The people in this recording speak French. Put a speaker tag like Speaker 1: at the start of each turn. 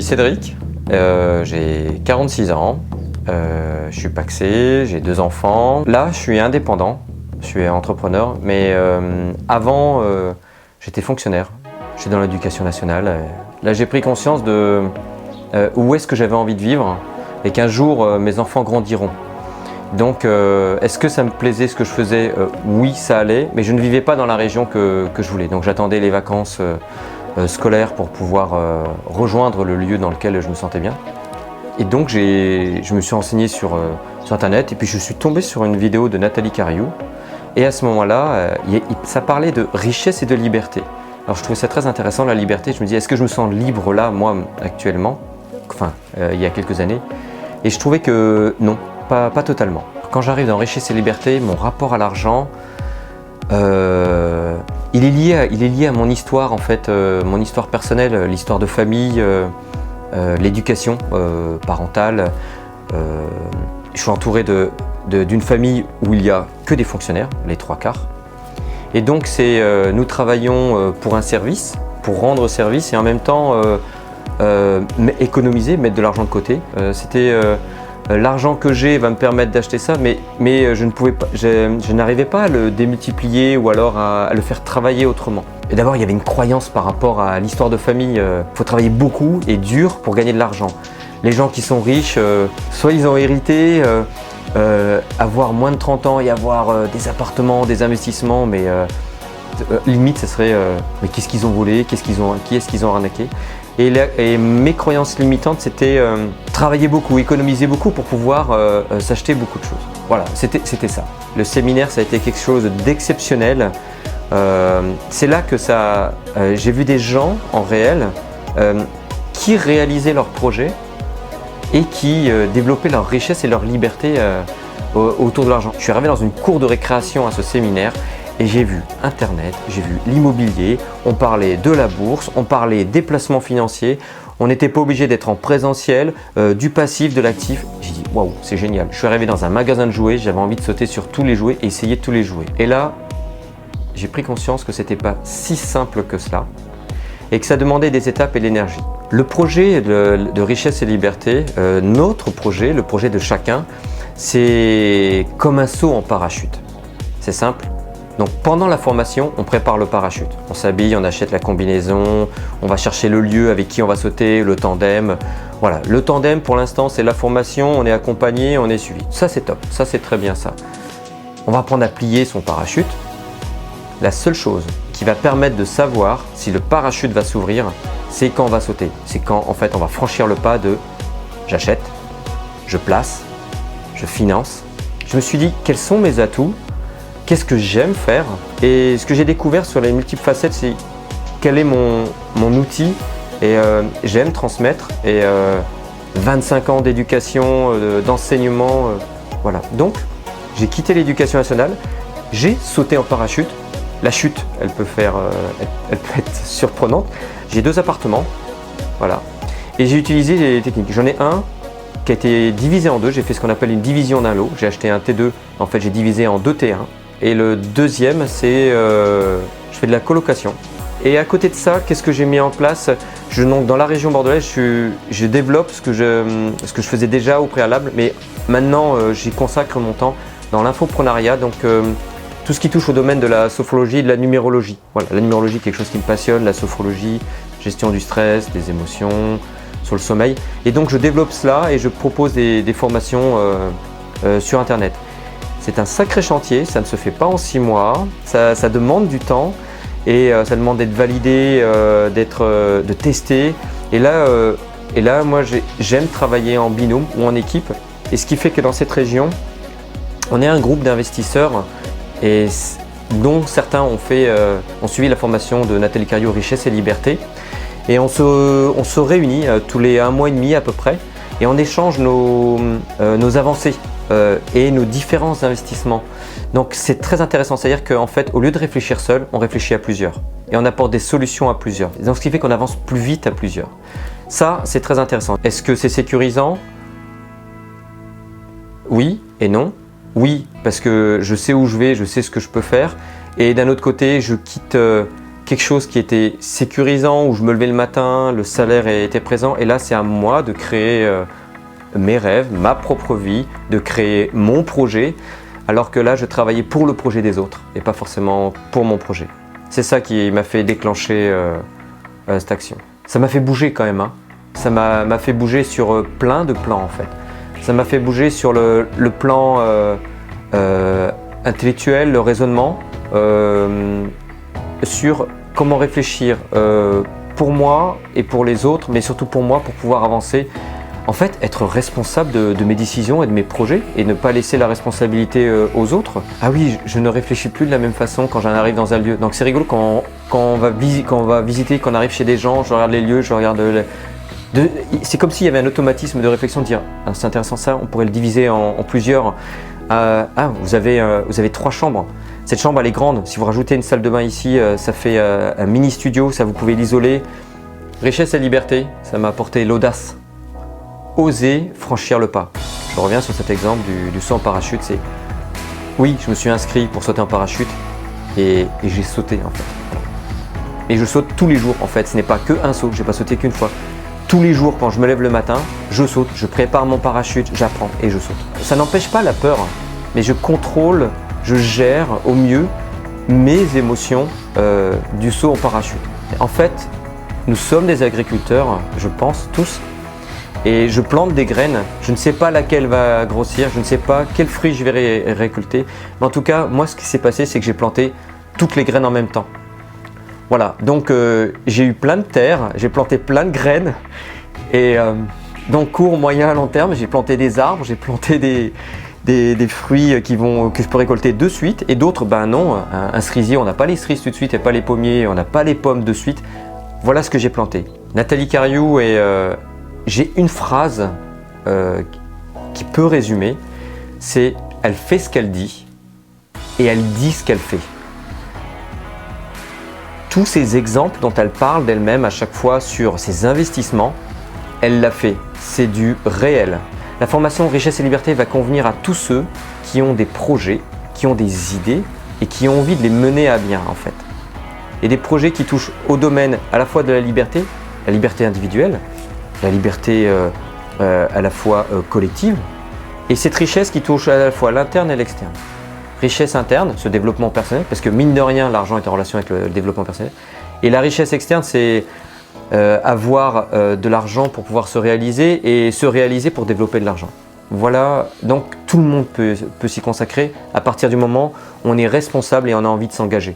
Speaker 1: Cédric, j'ai 46 ans, je suis pacsé, j'ai 2 enfants. Là, je suis indépendant, je suis entrepreneur, mais avant, j'étais fonctionnaire. J'étais dans l'éducation nationale. Là, j'ai pris conscience de où est-ce que j'avais envie de vivre et qu'un jour, mes enfants grandiront. Donc, est-ce que ça me plaisait ce que je faisais? Oui, ça allait, mais je ne vivais pas dans la région que je voulais. Donc, j'attendais les vacances scolaires pour pouvoir rejoindre le lieu dans lequel je me sentais bien. Et donc, je me suis renseigné sur Internet et puis je suis tombé sur une vidéo de Nathalie Cariou. Et à ce moment-là, ça parlait de richesse et de liberté. Alors, je trouvais ça très intéressant, la liberté. Je me dis, est-ce que je me sens libre là, moi, actuellement? Enfin, il y a quelques années. Et je trouvais que non. Pas totalement. Quand j'arrive dans Richesse et Liberté, mon rapport à l'argent, il est lié à mon histoire en fait, mon histoire personnelle, l'histoire de famille, l'éducation parentale. Je suis entouré d'une famille où il n'y a que des fonctionnaires, les 3/4. Et donc nous travaillons pour un service, pour rendre service et en même temps économiser, mettre de l'argent de côté. L'argent que j'ai va me permettre d'acheter ça, mais je n'arrivais pas à le démultiplier ou alors à le faire travailler autrement. Et d'abord, il y avait une croyance par rapport à l'histoire de famille. Il faut travailler beaucoup et dur pour gagner de l'argent. Les gens qui sont riches, soit ils ont hérité, avoir moins de 30 ans et avoir des appartements, des investissements, mais limite, ce serait mais qu'est-ce qu'ils ont volé, qui est-ce qu'ils ont arnaqué. Et mes croyances limitantes, c'était travailler beaucoup, économiser beaucoup pour pouvoir s'acheter beaucoup de choses. Voilà, c'était ça. Le séminaire, ça a été quelque chose d'exceptionnel. C'est là que j'ai vu des gens en réel qui réalisaient leurs projets et qui développaient leur richesse et leur liberté autour de l'argent. Je suis arrivé dans une cour de récréation à ce séminaire. Et j'ai vu Internet, j'ai vu l'immobilier, on parlait de la bourse, on parlait des placements financiers, on n'était pas obligé d'être en présentiel, du passif, de l'actif. J'ai dit waouh, c'est génial. Je suis arrivé dans un magasin de jouets, j'avais envie de sauter sur tous les jouets et essayer tous les jouets. Et là, j'ai pris conscience que c'était pas si simple que cela et que ça demandait des étapes et de l'énergie. Le projet de Richesse et Liberté, notre projet, le projet de chacun, c'est comme un saut en parachute. C'est simple. Donc pendant la formation, on prépare le parachute. On s'habille, on achète la combinaison, on va chercher le lieu avec qui on va sauter, le tandem. Voilà, le tandem pour l'instant c'est la formation, on est accompagné, on est suivi. Ça c'est top, ça c'est très bien ça. On va apprendre à plier son parachute. La seule chose qui va permettre de savoir si le parachute va s'ouvrir, c'est quand on va sauter. C'est quand en fait on va franchir le pas de j'achète, je place, je finance. Je me suis dit quels sont mes atouts? Qu'est-ce que j'aime faire? Et ce que j'ai découvert sur les multiples facettes, c'est quel est mon outil. Et j'aime transmettre. Et 25 ans d'éducation, d'enseignement, voilà. Donc, j'ai quitté l'éducation nationale. J'ai sauté en parachute. La chute, elle peut être surprenante. J'ai 2 appartements, voilà. Et j'ai utilisé les techniques. J'en ai un qui a été divisé en 2. J'ai fait ce qu'on appelle une division d'un lot. J'ai acheté un T2. En fait, j'ai divisé en 2 T1. Et le deuxième, c'est je fais de la colocation. Et à côté de ça, qu'est-ce que j'ai mis en place? Donc dans la région bordelaise, je développe ce que je faisais déjà au préalable, mais maintenant j'y consacre mon temps dans l'infoprenariat, donc tout ce qui touche au domaine de la sophrologie et de la numérologie. Voilà, la numérologie, quelque chose qui me passionne, la sophrologie, gestion du stress, des émotions, sur le sommeil. Et donc je développe cela et je propose des formations sur Internet. C'est un sacré chantier, ça ne se fait pas en 6 mois, ça demande du temps et ça demande d'être validé, de tester. Et là, moi j'aime travailler en binôme ou en équipe. Et ce qui fait que dans cette région, on est un groupe d'investisseurs et dont certains ont suivi la formation de Nathalie Cariou, Richesse et Liberté. Et on se réunit tous les 1 mois et demi à peu près et on échange nos avancées. Et nos différents investissements. Donc c'est très intéressant, c'est-à-dire qu'en fait au lieu de réfléchir seul, on réfléchit à plusieurs et on apporte des solutions à plusieurs. Donc ce qui fait qu'on avance plus vite à plusieurs. Ça c'est très intéressant. Est-ce que c'est sécurisant? Oui et non. Oui parce que je sais où je vais, je sais ce que je peux faire et d'un autre côté je quitte quelque chose qui était sécurisant, où je me levais le matin, le salaire était présent. Et là, c'est à moi de créer mes rêves, ma propre vie, de créer mon projet, alors que là, je travaillais pour le projet des autres et pas forcément pour mon projet. C'est ça qui m'a fait déclencher cette action. Ça m'a fait bouger quand même, hein. Ça m'a fait bouger sur plein de plans en fait. Ça m'a fait bouger sur le plan intellectuel, le raisonnement, sur comment réfléchir pour moi et pour les autres, mais surtout pour moi pour pouvoir avancer. En fait, être responsable de mes décisions et de mes projets et ne pas laisser la responsabilité aux autres. Ah oui, je ne réfléchis plus de la même façon quand j'en arrive dans un lieu. Donc c'est rigolo quand on va visiter, quand on arrive chez des gens, je regarde les lieux, je regarde... c'est comme s'il y avait un automatisme de réflexion de dire ah, c'est intéressant ça, on pourrait le diviser en plusieurs. Vous avez 3 chambres. Cette chambre elle est grande. Si vous rajoutez une salle de bain ici, ça fait un mini studio, ça vous pouvez l'isoler. Richesse et liberté, ça m'a apporté l'audace. Oser franchir le pas. Je reviens sur cet exemple du saut en parachute. C'est oui, je me suis inscrit pour sauter en parachute et j'ai sauté en fait. Et je saute tous les jours en fait. Ce n'est pas qu'un saut. J'ai pas sauté qu'une fois. Tous les jours, quand je me lève le matin, je saute, je prépare mon parachute, j'apprends et je saute. Ça n'empêche pas la peur, mais je contrôle, je gère au mieux mes émotions du saut en parachute. En fait, nous sommes des agriculteurs, je pense, tous, et je plante des graines. Je ne sais pas laquelle va grossir, je ne sais pas quels fruits je vais récolter, mais en tout cas, moi, ce qui s'est passé, c'est que j'ai planté toutes les graines en même temps. Voilà, donc j'ai eu plein de terre, j'ai planté plein de graines et donc court, moyen, long terme, j'ai planté des arbres, j'ai planté des fruits que je peux récolter de suite et d'autres, ben non, un cerisier, on n'a pas les cerises tout de suite et pas les pommiers, on n'a pas les pommes de suite. Voilà ce que j'ai planté. Nathalie Cariou, et j'ai une phrase qui peut résumer, c'est « elle fait ce qu'elle dit et elle dit ce qu'elle fait ». Tous ces exemples dont elle parle d'elle-même à chaque fois sur ses investissements, elle l'a fait. C'est du réel. La formation Richesse et Liberté va convenir à tous ceux qui ont des projets, qui ont des idées et qui ont envie de les mener à bien en fait. Et des projets qui touchent au domaine à la fois de la liberté individuelle, la liberté à la fois collective, et cette richesse qui touche à la fois l'interne et l'externe. Richesse interne, ce développement personnel, parce que mine de rien, l'argent est en relation avec le développement personnel. Et la richesse externe, c'est avoir de l'argent pour pouvoir se réaliser et se réaliser pour développer de l'argent. Voilà, donc tout le monde peut s'y consacrer à partir du moment où on est responsable et on a envie de s'engager.